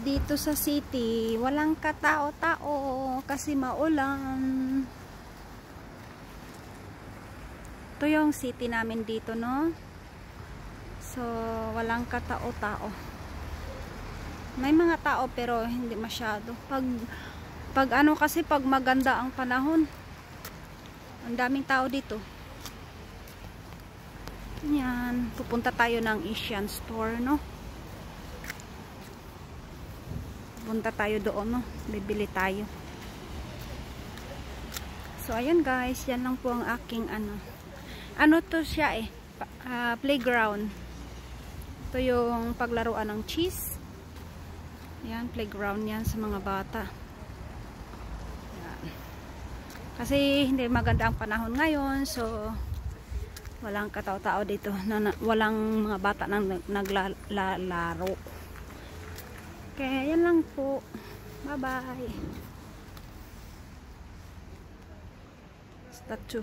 dito sa city, walang katao-tao kasi maulan. Ito yung city namin dito, no? So, walang katao-tao. May mga tao pero hindi masyado. Pag ano kasi, pag maganda ang panahon, ang daming tao dito. Yan, pupunta tayo ng Asian store, no? Punta tayo doon, no? Bibili tayo. So, ayan guys, yan lang po ang aking ano to siya eh, playground. Ito yung paglaruan ng cheese. Yan, playground yan sa mga bata. Yan. Kasi hindi maganda ang panahon ngayon, so walang katao-tao dito, walang mga bata nang naglalaro. Kaya yan lang po. Bye-bye. Statue.